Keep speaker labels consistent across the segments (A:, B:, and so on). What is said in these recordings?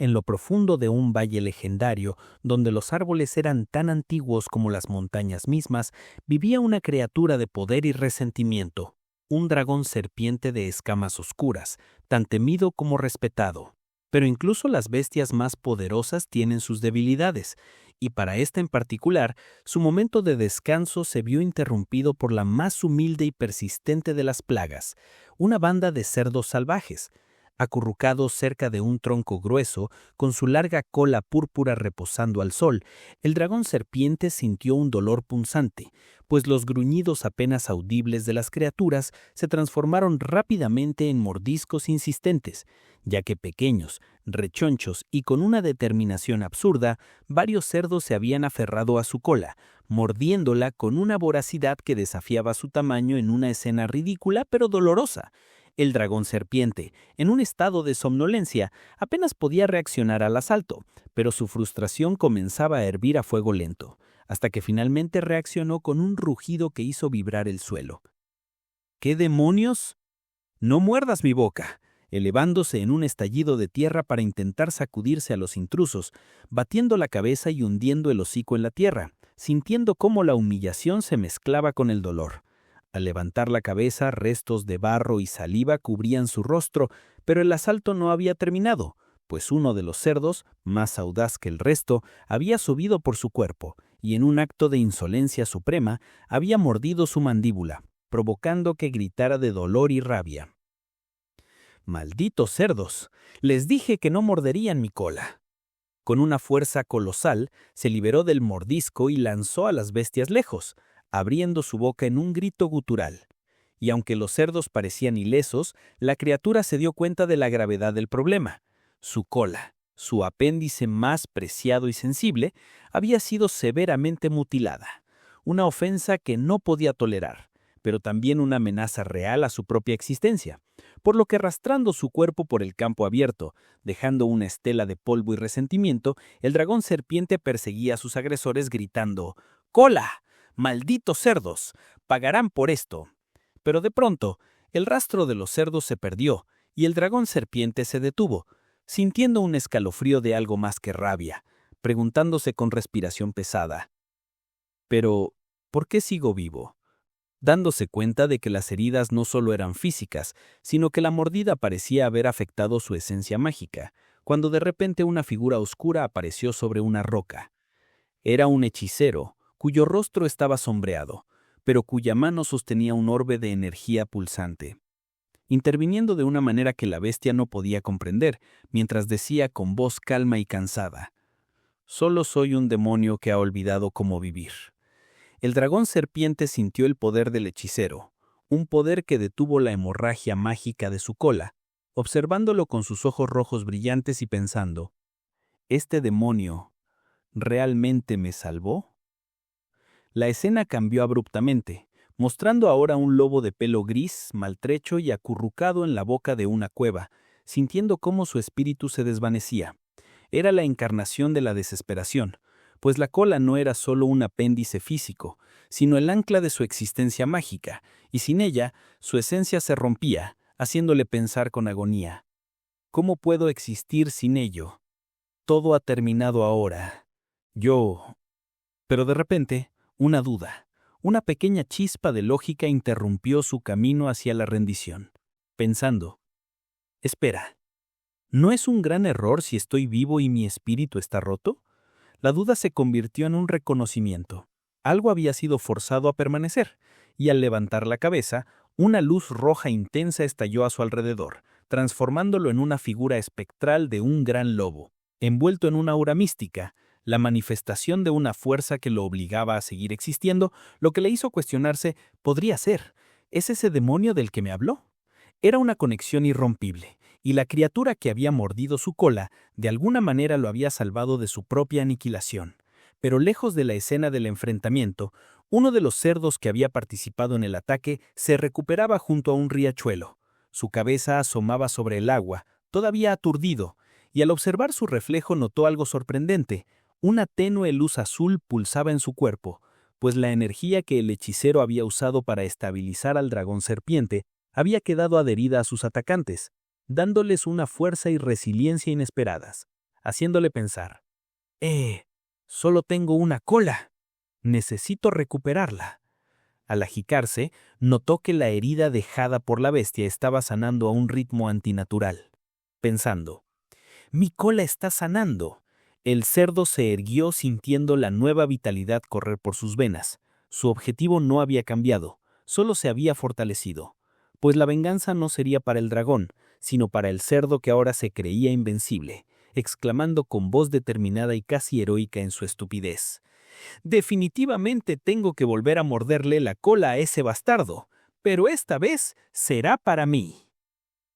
A: en lo profundo de un valle legendario, donde los árboles eran tan antiguos como las montañas mismas, vivía una criatura de poder y resentimiento, un dragón serpiente de escamas oscuras, tan temido como respetado. Pero incluso las bestias más poderosas tienen sus debilidades, y para esta en particular, su momento de descanso se vio interrumpido por la más humilde y persistente de las plagas, una banda de cerdos salvajes. Acurrucado cerca de un tronco grueso, con su larga cola púrpura reposando al sol, el dragón serpiente sintió un dolor punzante, pues los gruñidos apenas audibles de las criaturas se transformaron rápidamente en mordiscos insistentes, ya que pequeños, rechonchos y con una determinación absurda, varios cerdos se habían aferrado a su cola, mordiéndola con una voracidad que desafiaba su tamaño en una escena ridícula pero dolorosa. El dragón serpiente, en un estado de somnolencia, apenas podía reaccionar al asalto, pero su frustración comenzaba a hervir a fuego lento, hasta que finalmente reaccionó con un rugido que hizo vibrar el suelo. ¿Qué demonios? ¡No muerdas mi boca! Elevándose en un estallido de tierra para intentar sacudirse a los intrusos, batiendo la cabeza y hundiendo el hocico en la tierra, sintiendo cómo la humillación se mezclaba con el dolor. Al levantar la cabeza, restos de barro y saliva cubrían su rostro, pero el asalto no había terminado, pues uno de los cerdos, más audaz que el resto, había subido por su cuerpo y en un acto de insolencia suprema había mordido su mandíbula, provocando que gritara de dolor y rabia. ¡Malditos cerdos! Les dije que no morderían mi cola. Con una fuerza colosal, se liberó del mordisco y lanzó a las bestias lejos, abriendo su boca en un grito gutural. Y aunque los cerdos parecían ilesos, la criatura se dio cuenta de la gravedad del problema. Su cola, su apéndice más preciado y sensible, había sido severamente mutilada. Una ofensa que no podía tolerar, pero también una amenaza real a su propia existencia, por lo que arrastrando su cuerpo por el campo abierto, dejando una estela de polvo y resentimiento, el dragón serpiente perseguía a sus agresores gritando: ¡Cola! ¡Malditos cerdos! ¡Pagarán por esto! Pero de pronto, el rastro de los cerdos se perdió y el dragón serpiente se detuvo, sintiendo un escalofrío de algo más que rabia, preguntándose con respiración pesada: «Pero, ¿por qué sigo vivo?», dándose cuenta de que las heridas no solo eran físicas, sino que la mordida parecía haber afectado su esencia mágica, cuando de repente una figura oscura apareció sobre una roca. Era un hechicero, cuyo rostro estaba sombreado, pero cuya mano sostenía un orbe de energía pulsante, interviniendo de una manera que la bestia no podía comprender, mientras decía con voz calma y cansada: «Solo soy un demonio que ha olvidado cómo vivir». El dragón serpiente sintió el poder del hechicero, un poder que detuvo la hemorragia mágica de su cola, observándolo con sus ojos rojos brillantes y pensando: «¿Este demonio realmente me salvó?». La escena cambió abruptamente, mostrando ahora un lobo de pelo gris, maltrecho y acurrucado en la boca de una cueva, sintiendo cómo su espíritu se desvanecía. Era la encarnación de la desesperación, pues la cola no era solo un apéndice físico, sino el ancla de su existencia mágica, y sin ella, su esencia se rompía, haciéndole pensar con agonía: «¿Cómo puedo existir sin ello? Todo ha terminado ahora. Yo...». Pero de repente, una duda, una pequeña chispa de lógica interrumpió su camino hacia la rendición, pensando: «Espera, ¿no es un gran error si estoy vivo y mi espíritu está roto?». La duda se convirtió en un reconocimiento. Algo había sido forzado a permanecer, y al levantar la cabeza, una luz roja intensa estalló a su alrededor, transformándolo en una figura espectral de un gran lobo, envuelto en una aura mística, la manifestación de una fuerza que lo obligaba a seguir existiendo, lo que le hizo cuestionarse: ¿podría ser? ¿Es ese demonio del que me habló? Era una conexión irrompible, y la criatura que había mordido su cola de alguna manera lo había salvado de su propia aniquilación. Pero lejos de la escena del enfrentamiento, uno de los cerdos que había participado en el ataque se recuperaba junto a un riachuelo. Su cabeza asomaba sobre el agua, todavía aturdido, y al observar su reflejo notó algo sorprendente: una tenue luz azul pulsaba en su cuerpo, pues la energía que el hechicero había usado para estabilizar al dragón serpiente había quedado adherida a sus atacantes, dándoles una fuerza y resiliencia inesperadas. haciéndole pensar. Solo tengo una cola. Necesito recuperarla. Al agitarse, notó que la herida dejada por la bestia estaba sanando a un ritmo antinatural. Pensando, mi cola está sanando. El cerdo se erguió sintiendo la nueva vitalidad correr por sus venas. Su objetivo no había cambiado, solo se había fortalecido. Pues la venganza no sería para el dragón, sino para el cerdo que ahora se creía invencible, exclamando con voz determinada y casi heroica en su estupidez. Definitivamente tengo que volver a morderle la cola a ese bastardo, pero esta vez será para mí.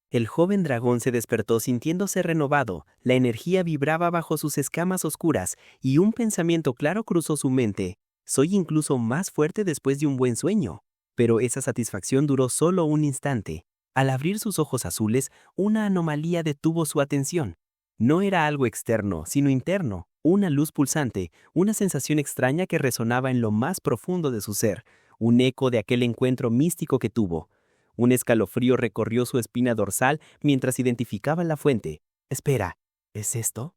B: El joven dragón se despertó sintiéndose renovado, la energía vibraba bajo sus escamas oscuras y un pensamiento claro cruzó su mente. Soy incluso más fuerte después de un buen sueño. Pero esa satisfacción duró solo un instante. Al abrir sus ojos azules, una anomalía detuvo su atención. No era algo externo, sino interno, una luz pulsante, una sensación extraña que resonaba en lo más profundo de su ser, un eco de aquel encuentro místico que tuvo. Un escalofrío recorrió su espina dorsal mientras identificaba la fuente. Espera, ¿es esto?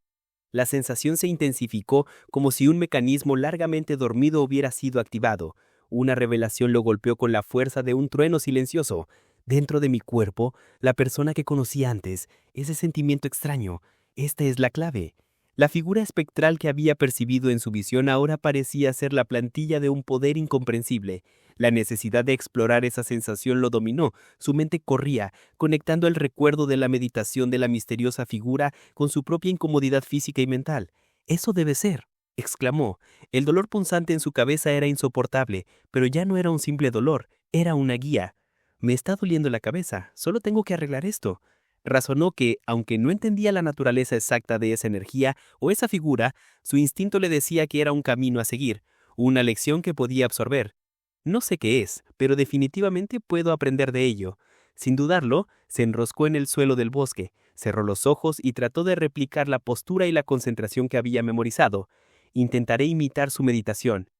B: La sensación se intensificó como si un mecanismo largamente dormido hubiera sido activado. Una revelación lo golpeó con la fuerza de un trueno silencioso. Dentro de mi cuerpo, la persona que conocí antes, ese sentimiento extraño, esta es la clave. La figura espectral que había percibido en su visión ahora parecía ser la plantilla de un poder incomprensible. La necesidad de explorar esa sensación lo dominó, su mente corría, conectando el recuerdo de la meditación de la misteriosa figura con su propia incomodidad física y mental. «Eso debe ser», exclamó. El dolor punzante en su cabeza era insoportable, pero ya no era un simple dolor, era una guía. «Me está doliendo la cabeza, solo tengo que arreglar esto». Razonó que, aunque no entendía la naturaleza exacta de esa energía o esa figura, su instinto le decía que era un camino a seguir, una lección que podía absorber. No sé qué es, pero definitivamente puedo aprender de ello. Sin dudarlo, se enroscó en el suelo del bosque, cerró los ojos y trató de replicar la postura y la concentración que había memorizado. Intentaré imitar su meditación.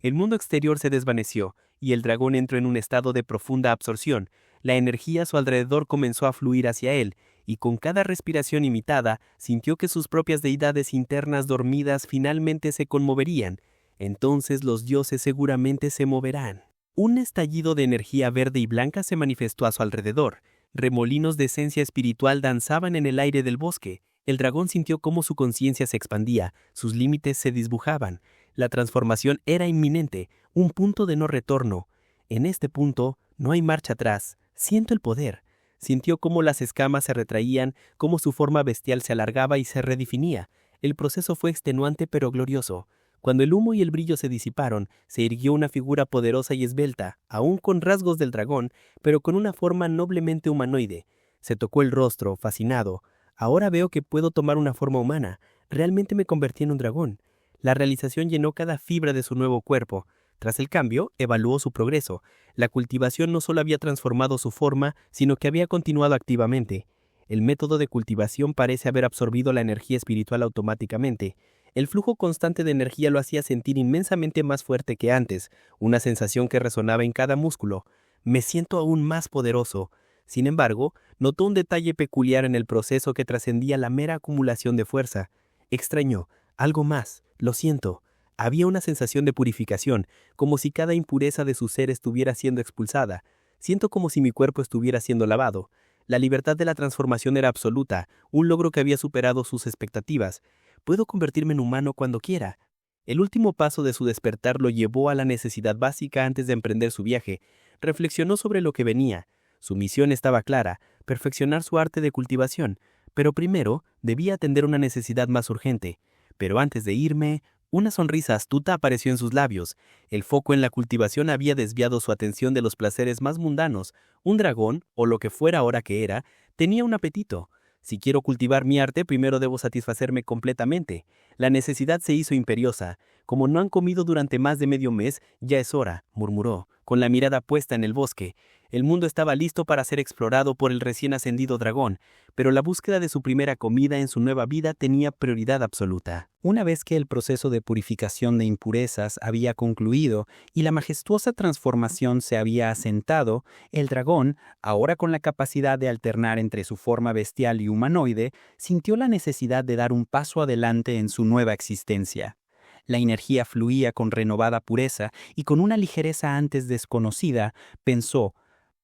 B: El mundo exterior se desvaneció, y el dragón entró en un estado de profunda absorción. La energía a su alrededor comenzó a fluir hacia él, y con cada respiración imitada, sintió que sus propias deidades internas dormidas finalmente se conmoverían. Entonces los dioses seguramente se moverán. Un estallido de energía verde y blanca se manifestó a su alrededor. Remolinos de esencia espiritual danzaban en el aire del bosque. El dragón sintió cómo su conciencia se expandía, sus límites se disbujaban. La transformación era inminente, un punto de no retorno. En este punto no hay marcha atrás. Siento el poder. Sintió cómo las escamas se retraían, cómo su forma bestial se alargaba y se redefinía. El proceso fue extenuante pero glorioso. Cuando el humo y el brillo se disiparon, se irguió una figura poderosa y esbelta, aún con rasgos del dragón, pero con una forma noblemente humanoide. Se tocó el rostro, fascinado. Ahora veo que puedo tomar una forma humana. Realmente me convertí en un dragón. La realización llenó cada fibra de su nuevo cuerpo. Tras el cambio, evaluó su progreso. La cultivación no solo había transformado su forma, sino que había continuado activamente. El método de cultivación parece haber absorbido la energía espiritual automáticamente. El flujo constante de energía lo hacía sentir inmensamente más fuerte que antes, una sensación que resonaba en cada músculo. Me siento aún más poderoso. Sin embargo, notó un detalle peculiar en el proceso que trascendía la mera acumulación de fuerza. Extraño, algo más, lo siento. Había una sensación de purificación, como si cada impureza de su ser estuviera siendo expulsada. Siento como si mi cuerpo estuviera siendo lavado. La libertad de la transformación era absoluta, un logro que había superado sus expectativas. Puedo convertirme en humano cuando quiera. El último paso de su despertar lo llevó a la necesidad básica antes de emprender su viaje. Reflexionó sobre lo que venía. Su misión estaba clara, perfeccionar su arte de cultivación, pero primero debía atender una necesidad más urgente. Pero antes de irme, una sonrisa astuta apareció en sus labios. El foco en la cultivación había desviado su atención de los placeres más mundanos. Un dragón, o lo que fuera ahora que era, tenía un apetito. Si quiero cultivar mi arte, primero debo satisfacerme completamente. La necesidad se hizo imperiosa. Como no han comido durante más de medio mes, ya es hora, murmuró, con la mirada puesta en el bosque. El mundo estaba listo para ser explorado por el recién ascendido dragón, pero la búsqueda de su primera comida en su nueva vida tenía prioridad absoluta. Una vez que el proceso de purificación de impurezas había concluido y la majestuosa transformación se había asentado, el dragón, ahora con la capacidad de alternar entre su forma bestial y humanoide, sintió la necesidad de dar un paso adelante en su nueva existencia. La energía fluía con renovada pureza y con una ligereza antes desconocida, pensó: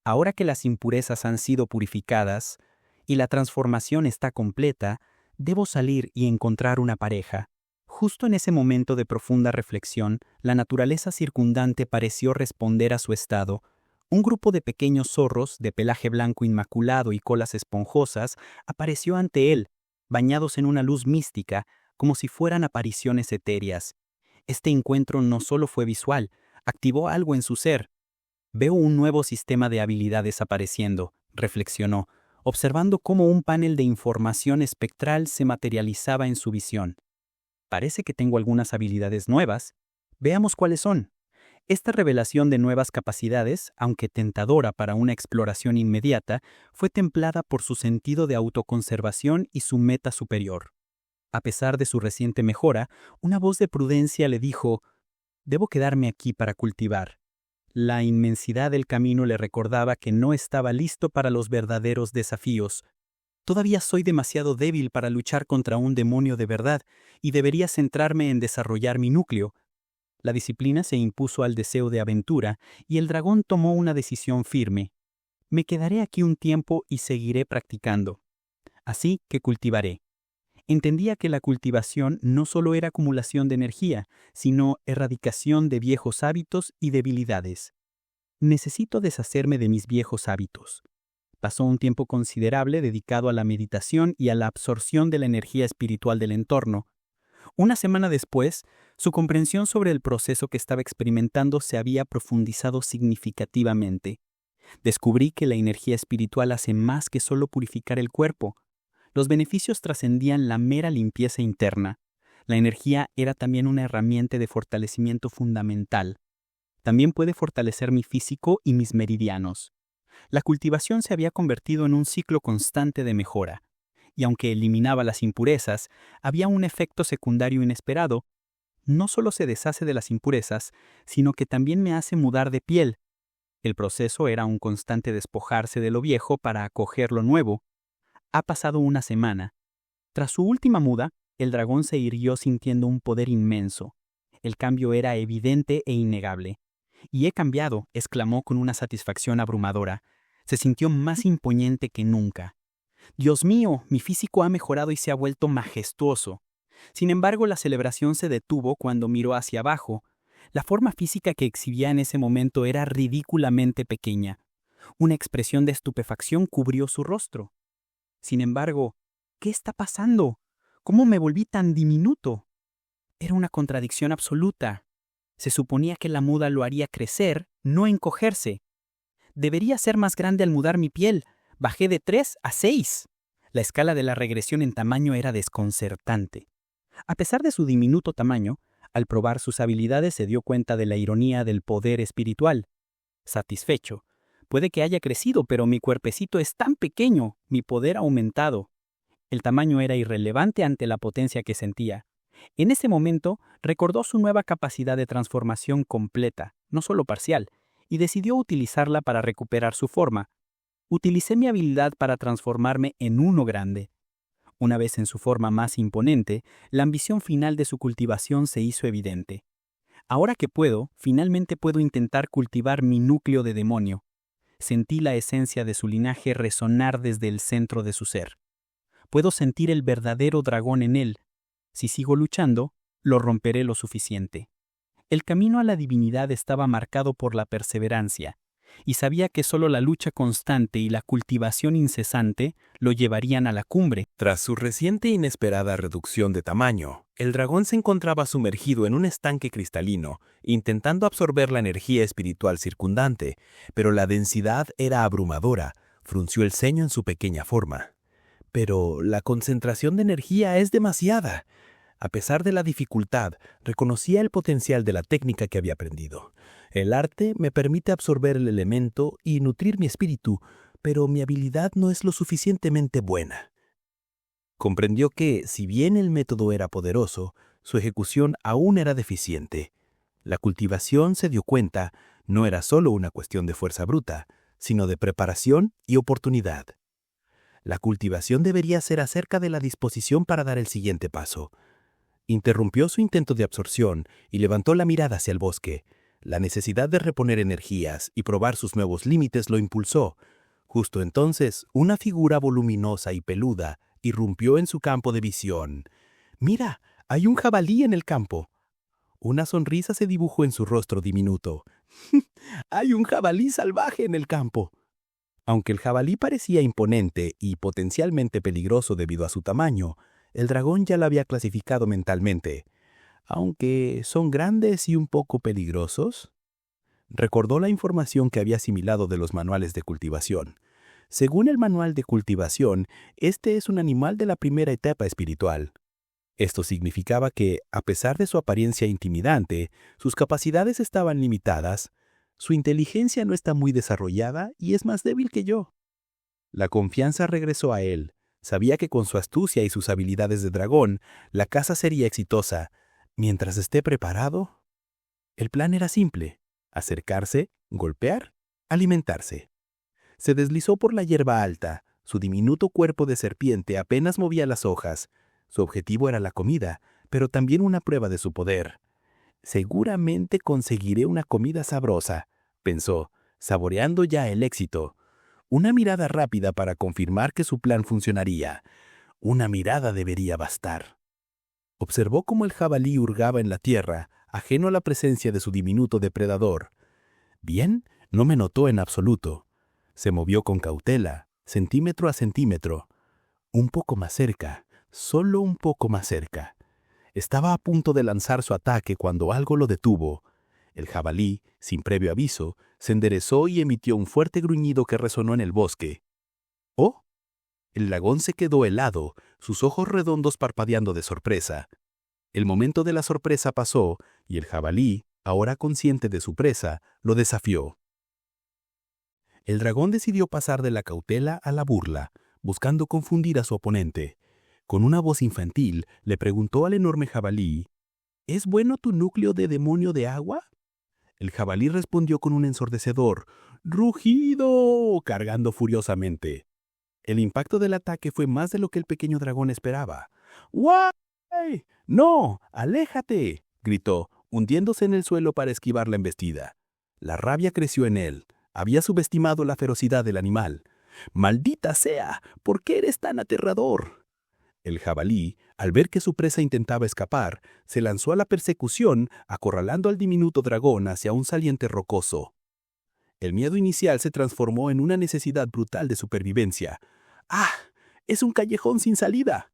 B: ahora que las impurezas han sido purificadas y la transformación está completa, debo salir y encontrar una pareja. Justo en ese momento de profunda reflexión, la naturaleza circundante pareció responder a su estado. Un grupo de pequeños zorros, de pelaje blanco inmaculado y colas esponjosas, apareció ante él, bañados en una luz mística, como si fueran apariciones etéreas. Este encuentro no solo fue visual, activó algo en su ser. Veo un nuevo sistema de habilidades apareciendo, reflexionó, observando cómo un panel de información espectral se materializaba en su visión. Parece que tengo algunas habilidades nuevas. Veamos cuáles son. Esta revelación de nuevas capacidades, aunque tentadora para una exploración inmediata, fue templada por su sentido de autoconservación y su meta superior. A pesar de su reciente mejora, una voz de prudencia le dijo: «Debo quedarme aquí para cultivar». La inmensidad del camino le recordaba que no estaba listo para los verdaderos desafíos. «Todavía soy demasiado débil para luchar contra un demonio de verdad y debería centrarme en desarrollar mi núcleo». La disciplina se impuso al deseo de aventura y el dragón tomó una decisión firme. «Me quedaré aquí un tiempo y seguiré practicando. Así que cultivaré». Entendía que la cultivación no solo era acumulación de energía, sino erradicación de viejos hábitos y debilidades. «Necesito deshacerme de mis viejos hábitos». Pasó un tiempo considerable dedicado a la meditación y a la absorción de la energía espiritual del entorno. Una semana después, su comprensión sobre el proceso que estaba experimentando se había profundizado significativamente. Descubrí que la energía espiritual hace más que solo purificar el cuerpo. Los beneficios trascendían la mera limpieza interna. La energía era también una herramienta de fortalecimiento fundamental. También puede fortalecer mi físico y mis meridianos. La cultivación se había convertido en un ciclo constante de mejora. Y aunque eliminaba las impurezas, había un efecto secundario inesperado. No solo se deshace de las impurezas, sino que también me hace mudar de piel. El proceso era un constante despojarse de lo viejo para acoger lo nuevo. Ha pasado una semana. Tras su última muda, el dragón se irguió sintiendo un poder inmenso. El cambio era evidente e innegable. «Y he cambiado», exclamó con una satisfacción abrumadora. Se sintió más imponente que nunca. «Dios mío, mi físico ha mejorado y se ha vuelto majestuoso». Sin embargo, la celebración se detuvo cuando miró hacia abajo. La forma física que exhibía en ese momento era ridículamente pequeña. Una expresión de estupefacción cubrió su rostro. Sin embargo, ¿qué está pasando? ¿Cómo me volví tan diminuto? Era una contradicción absoluta. Se suponía que la muda lo haría crecer, no encogerse. Debería ser más grande al mudar mi piel. Bajé de 3 a 6. La escala de la regresión en tamaño era desconcertante. A pesar de su diminuto tamaño, al probar sus habilidades se dio cuenta de la ironía del poder espiritual. Satisfecho: «Puede que haya crecido, pero mi cuerpecito es tan pequeño, mi poder ha aumentado». El tamaño era irrelevante ante la potencia que sentía. En ese momento, recordó su nueva capacidad de transformación completa, no solo parcial, y decidió utilizarla para recuperar su forma. «Utilicé mi habilidad para transformarme en uno grande». Una vez en su forma más imponente, la ambición final de su cultivación se hizo evidente. «Ahora que puedo, finalmente puedo intentar cultivar mi núcleo de demonio». Sentí la esencia de su linaje resonar desde el centro de su ser. «Puedo sentir el verdadero dragón en él. Si sigo luchando, lo romperé lo suficiente». El camino a la divinidad estaba marcado por la perseverancia, y sabía que solo la lucha constante y la cultivación incesante lo llevarían a la cumbre.
A: Tras su reciente e inesperada reducción de tamaño, el dragón se encontraba sumergido en un estanque cristalino, intentando absorber la energía espiritual circundante, pero la densidad era abrumadora. Frunció el ceño en su pequeña forma. «Pero la concentración de energía es demasiada. A pesar de la dificultad, reconocía el potencial de la técnica que había aprendido. El arte me permite absorber el elemento y nutrir mi espíritu, pero mi habilidad no es lo suficientemente buena. Comprendió que, si bien el método era poderoso, su ejecución aún era deficiente. La cultivación, se dio cuenta, no era solo una cuestión de fuerza bruta, sino de preparación y oportunidad. La cultivación debería ser acerca de la disposición para dar el siguiente paso. Interrumpió su intento de absorción y levantó la mirada hacia el bosque. La necesidad de reponer energías y probar sus nuevos límites lo impulsó. Justo entonces, una figura voluminosa y peluda irrumpió en su campo de visión. «¡Mira! ¡Hay un jabalí en el campo!» Una sonrisa se dibujó en su rostro diminuto. «¡Hay un jabalí salvaje en el campo!» Aunque el jabalí parecía imponente y potencialmente peligroso debido a su tamaño, el dragón ya lo había clasificado mentalmente. «Aunque son grandes y un poco peligrosos». Recordó la información que había asimilado de los manuales de cultivación. Según el manual de cultivación, este es un animal de la primera etapa espiritual. Esto significaba que, a pesar de su apariencia intimidante, sus capacidades estaban limitadas. Su inteligencia no está muy desarrollada y es más débil que yo. La confianza regresó a él. Sabía que con su astucia y sus habilidades de dragón, la caza sería exitosa. Mientras esté preparado. El plan era simple: acercarse, golpear, alimentarse. Se deslizó por la hierba alta. Su diminuto cuerpo de serpiente apenas movía las hojas. Su objetivo era la comida, pero también una prueba de su poder. «Seguramente conseguiré una comida sabrosa», pensó, saboreando ya el éxito. Una mirada rápida para confirmar que su plan funcionaría. Una mirada debería bastar. Observó cómo el jabalí hurgaba en la tierra, ajeno a la presencia de su diminuto depredador. Bien, no me notó en absoluto. Se movió con cautela, centímetro a centímetro. Un poco más cerca, solo un poco más cerca. Estaba a punto de lanzar su ataque cuando algo lo detuvo. El jabalí, sin previo aviso, se enderezó y emitió un fuerte gruñido que resonó en el bosque. ¡Oh! El dragón se quedó helado, sus ojos redondos parpadeando de sorpresa. El momento de la sorpresa pasó y el jabalí, ahora consciente de su presa, lo desafió. El dragón decidió pasar de la cautela a la burla, buscando confundir a su oponente. Con una voz infantil, le preguntó al enorme jabalí: «¿Es bueno tu núcleo de demonio de agua?» El jabalí respondió con un ensordecedor rugido, cargando furiosamente. El impacto del ataque fue más de lo que el pequeño dragón esperaba. «¡Guay! ¡No! ¡Aléjate!», gritó, hundiéndose en el suelo para esquivar la embestida. La rabia creció en él. Había subestimado la ferocidad del animal. «¡Maldita sea! ¿Por qué eres tan aterrador?». El jabalí, al ver que su presa intentaba escapar, se lanzó a la persecución, acorralando al diminuto dragón hacia un saliente rocoso. El miedo inicial se transformó en una necesidad brutal de supervivencia. «¡Ah! ¡Es un callejón sin salida!».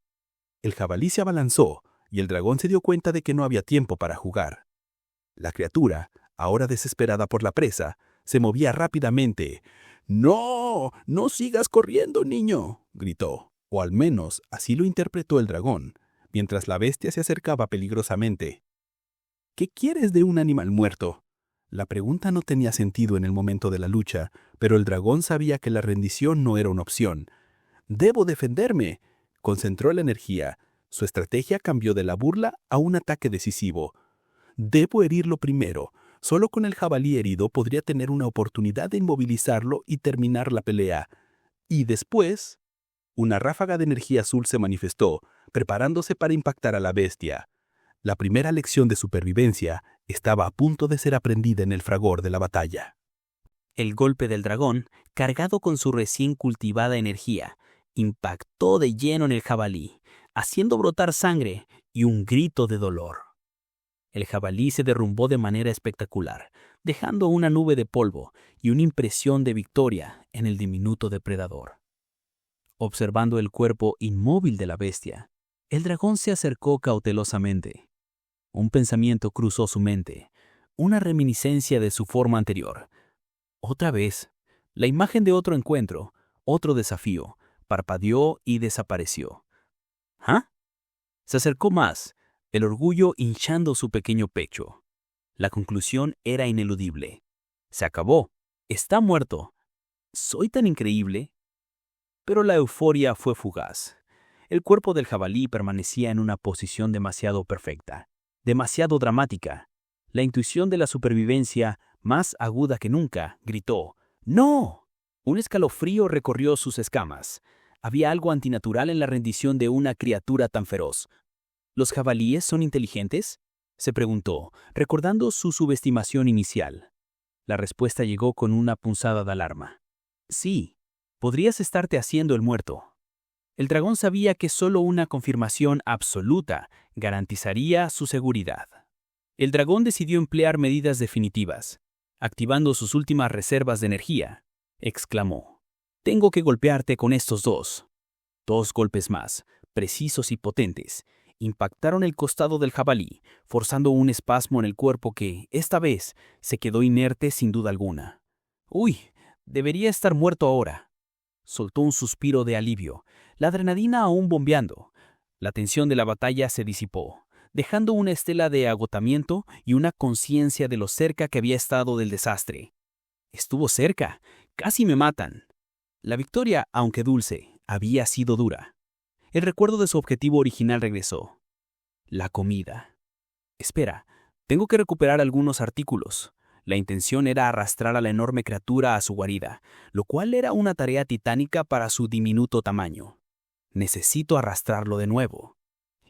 A: El jabalí se abalanzó, y el dragón se dio cuenta de que no había tiempo para jugar. La criatura, ahora desesperada por la presa, se movía rápidamente. «¡No! ¡No sigas corriendo, niño!», gritó, o al menos así lo interpretó el dragón, mientras la bestia se acercaba peligrosamente. «¿Qué quieres de un animal muerto?». La pregunta no tenía sentido en el momento de la lucha, pero el dragón sabía que la rendición no era una opción. «¡Debo defenderme!». Concentró la energía. Su estrategia cambió de la burla a un ataque decisivo. «Debo herirlo primero. Solo con el jabalí herido podría tener una oportunidad de inmovilizarlo y terminar la pelea. Y después...». Una ráfaga de energía azul se manifestó, preparándose para impactar a la bestia. La primera lección de supervivencia estaba a punto de ser aprendida en el fragor de la batalla.
B: El golpe del dragón, cargado con su recién cultivada energía, impactó de lleno en el jabalí, haciendo brotar sangre y un grito de dolor. El jabalí se derrumbó de manera espectacular, dejando una nube de polvo y una impresión de victoria en el diminuto depredador. Observando el cuerpo inmóvil de la bestia, el dragón se acercó cautelosamente. Un pensamiento cruzó su mente, una reminiscencia de su forma anterior. Otra vez, la imagen de otro encuentro, otro desafío, parpadeó y desapareció. «¿Ah?». Se acercó más, el orgullo hinchando su pequeño pecho. La conclusión era ineludible. Se acabó. Está muerto. ¿Soy tan increíble? Pero la euforia fue fugaz. El cuerpo del jabalí permanecía en una posición demasiado perfecta, demasiado dramática. La intuición de la supervivencia, más aguda que nunca, gritó: ¡No! Un escalofrío recorrió sus escamas. Había algo antinatural en la rendición de una criatura tan feroz. ¿Los jabalíes son inteligentes?, se preguntó, recordando su subestimación inicial. La respuesta llegó con una punzada de alarma. Sí, podrías estarte haciendo el muerto. El dragón sabía que solo una confirmación absoluta garantizaría su seguridad. El dragón decidió emplear medidas definitivas. Activando sus últimas reservas de energía, exclamó: «Tengo que golpearte con estos dos». 2 golpes más, precisos y potentes, impactaron el costado del jabalí, forzando un espasmo en el cuerpo que, esta vez, se quedó inerte sin duda alguna. «Uy, debería estar muerto ahora». Soltó un suspiro de alivio, la adrenalina aún bombeando. La tensión de la batalla se disipó, dejando una estela de agotamiento y una conciencia de lo cerca que había estado del desastre. Estuvo cerca, casi me matan. La victoria, aunque dulce, había sido dura. El recuerdo de su objetivo original regresó. La comida. Espera, tengo que recuperar algunos artículos. La intención era arrastrar a la enorme criatura a su guarida, lo cual era una tarea titánica para su diminuto tamaño. Necesito arrastrarlo de nuevo.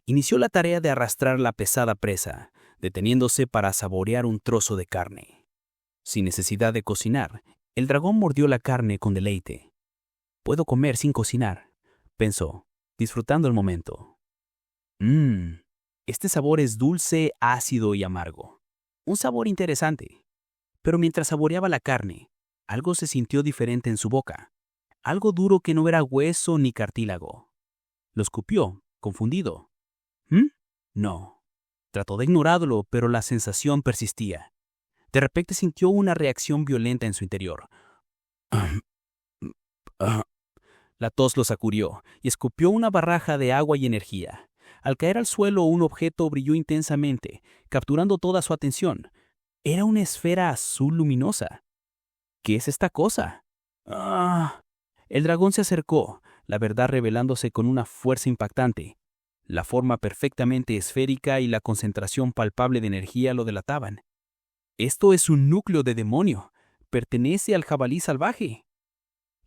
B: Inició la tarea de arrastrar la pesada presa, deteniéndose para saborear un trozo de carne. Sin necesidad de cocinar, el dragón mordió la carne con deleite. «Puedo comer sin cocinar», pensó, disfrutando el momento. Este sabor es dulce, ácido y amargo. Un sabor interesante. Pero mientras saboreaba la carne, algo se sintió diferente en su boca. Algo duro que no era hueso ni cartílago. Lo escupió, confundido. No. Trató de ignorarlo, pero la sensación persistía. De repente sintió una reacción violenta en su interior. La tos lo sacudió y escupió una barraja de agua y energía. Al caer al suelo, un objeto brilló intensamente, capturando toda su atención. Era una esfera azul luminosa. ¿Qué es esta cosa? El dragón se acercó, la verdad revelándose con una fuerza impactante. La forma perfectamente esférica y la concentración palpable de energía lo delataban. Esto es un núcleo de demonio. Pertenece al jabalí salvaje.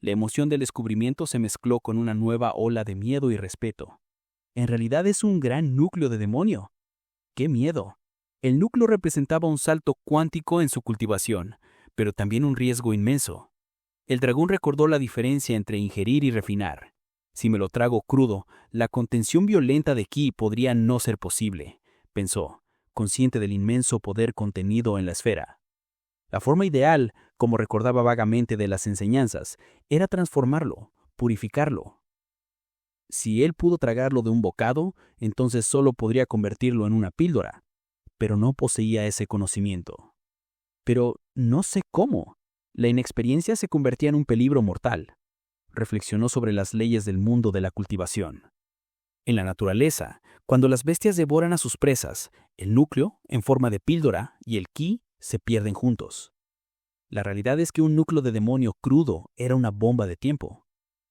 B: La emoción del descubrimiento se mezcló con una nueva ola de miedo y respeto. En realidad es un gran núcleo de demonio. ¡Qué miedo! El núcleo representaba un salto cuántico en su cultivación, pero también un riesgo inmenso. El dragón recordó la diferencia entre ingerir y refinar. Si me lo trago crudo, la contención violenta de ki podría no ser posible, pensó, consciente del inmenso poder contenido en la esfera. La forma ideal, como recordaba vagamente de las enseñanzas, era transformarlo, purificarlo. Si él pudo tragarlo de un bocado, entonces solo podría convertirlo en una píldora, pero no poseía ese conocimiento. Pero no sé cómo. La inexperiencia se convertía en un peligro mortal. Reflexionó sobre las leyes del mundo de la cultivación. En la naturaleza, cuando las bestias devoran a sus presas, el núcleo, en forma de píldora, y el ki se pierden juntos. La realidad es que un núcleo de demonio crudo era una bomba de tiempo.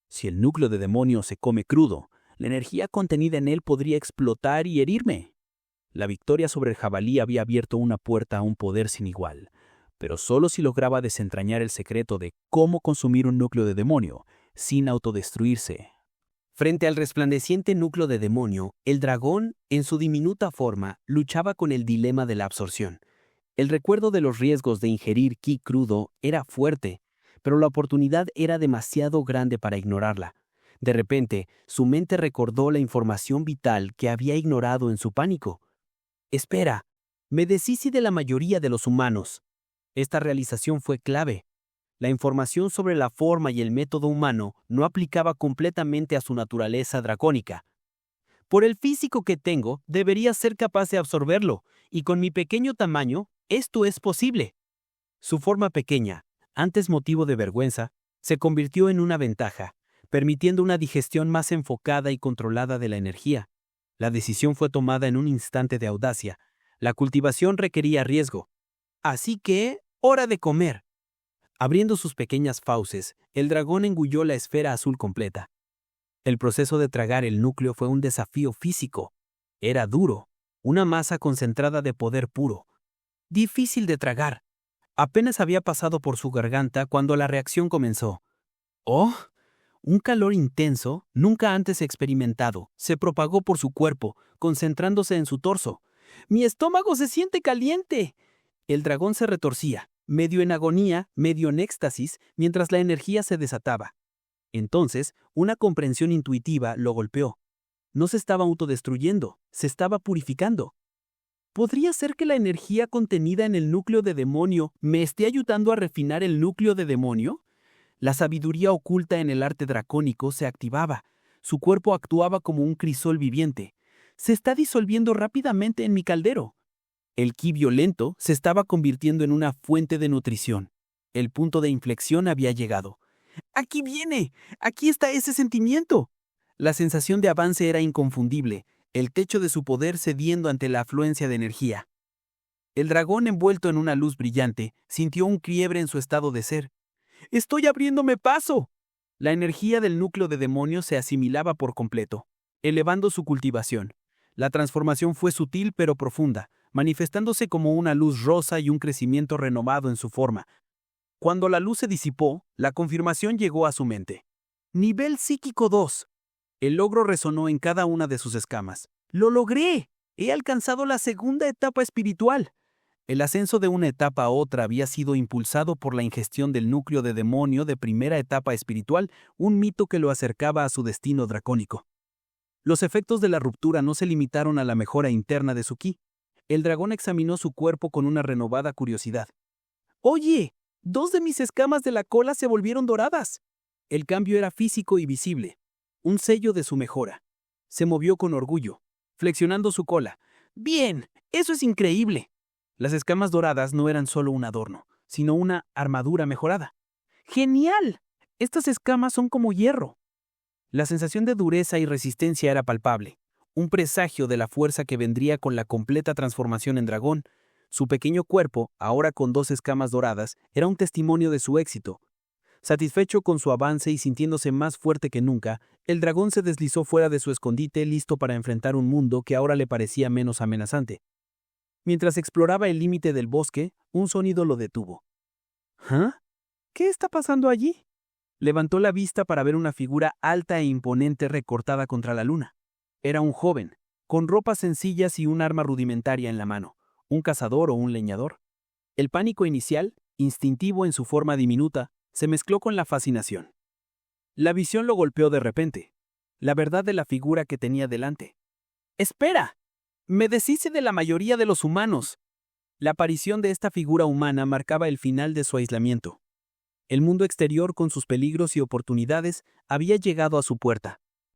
B: Si el núcleo de demonio se come crudo, la energía contenida en él podría explotar y herirme. La victoria sobre el jabalí había abierto una puerta a un poder sin igual, pero solo si lograba desentrañar el secreto de cómo consumir un núcleo de demonio sin autodestruirse. Frente al resplandeciente núcleo de demonio, el dragón, en su diminuta forma, luchaba con el dilema de la absorción. El recuerdo de los riesgos de ingerir ki crudo era fuerte, pero la oportunidad era demasiado grande para ignorarla. De repente, su mente recordó la información vital que había ignorado en su pánico. «Espera, me deshice de la mayoría de los humanos». Esta realización fue clave. La información sobre la forma y el método humano no aplicaba completamente a su naturaleza dracónica. «Por el físico que tengo, debería ser capaz de absorberlo, y con mi pequeño tamaño, esto es posible». Su forma pequeña, antes motivo de vergüenza, se convirtió en una ventaja, permitiendo una digestión más enfocada y controlada de la energía.
A: La decisión fue tomada en un instante de audacia. La cultivación requería riesgo. Así que, hora de comer. Abriendo sus pequeñas fauces, el dragón engulló la esfera azul completa. El proceso de tragar el núcleo fue un desafío físico. Era duro, una masa concentrada de poder puro. Difícil de tragar. Apenas había pasado por su garganta cuando la reacción comenzó. ¡Oh! Un calor intenso, nunca antes experimentado, se propagó por su cuerpo, concentrándose en su torso. ¡Mi estómago se siente caliente! El dragón se retorcía, medio en agonía, medio en éxtasis, mientras la energía se desataba. Entonces, una comprensión intuitiva lo golpeó. No se estaba autodestruyendo, se estaba purificando. ¿Podría ser que la energía contenida en el núcleo de demonio me esté ayudando a refinar el núcleo de demonio? La sabiduría oculta en el arte dracónico se activaba. Su cuerpo actuaba como un crisol viviente. Se está disolviendo rápidamente en mi caldero. El ki violento se estaba convirtiendo en una fuente de nutrición. El punto de inflexión había llegado. ¡Aquí viene! ¡Aquí está ese sentimiento! La sensación de avance era inconfundible, el techo de su poder cediendo ante la afluencia de energía. El dragón, envuelto en una luz brillante, sintió un quiebre en su estado de ser. ¡Estoy abriéndome paso! La energía del núcleo de demonio se asimilaba por completo, elevando su cultivación. La transformación fue sutil pero profunda, manifestándose como una luz rosa y un crecimiento renovado en su forma. Cuando la luz se disipó, la confirmación llegó a su mente. Nivel psíquico 2. El logro resonó en cada una de sus escamas. ¡Lo logré! He alcanzado la segunda etapa espiritual. El ascenso de una etapa a otra había sido impulsado por la ingestión del núcleo de demonio de primera etapa espiritual, un mito que lo acercaba a su destino dracónico. Los efectos de la ruptura no se limitaron a la mejora interna de su ki. El dragón examinó su cuerpo con una renovada curiosidad. ¡Oye! 2 de mis escamas de la cola se volvieron doradas. El cambio era físico y visible, un sello de su mejora. Se movió con orgullo, flexionando su cola. ¡Bien! ¡Eso es increíble! Las escamas doradas no eran solo un adorno, sino una armadura mejorada. ¡Genial! Estas escamas son como hierro. La sensación de dureza y resistencia era palpable, un presagio de la fuerza que vendría con la completa transformación en dragón. Su pequeño cuerpo, ahora con 2 escamas doradas, era un testimonio de su éxito. Satisfecho con su avance y sintiéndose más fuerte que nunca, el dragón se deslizó fuera de su escondite listo para enfrentar un mundo que ahora le parecía menos amenazante. Mientras exploraba el límite del bosque, un sonido lo detuvo. ¿Ah? ¿Qué está pasando allí? Levantó la vista para ver una figura alta e imponente recortada contra la luna. Era un joven, con ropas sencillas y un arma rudimentaria en la mano, un cazador o un leñador. El pánico inicial, instintivo en su forma diminuta, se mezcló con la fascinación. La visión lo golpeó de repente. La verdad de la figura que tenía delante. ¡Espera! Me deshice de la mayoría de los humanos. La aparición de esta figura humana marcaba el final de su aislamiento. El mundo exterior, con sus peligros y oportunidades, había llegado a su puerta.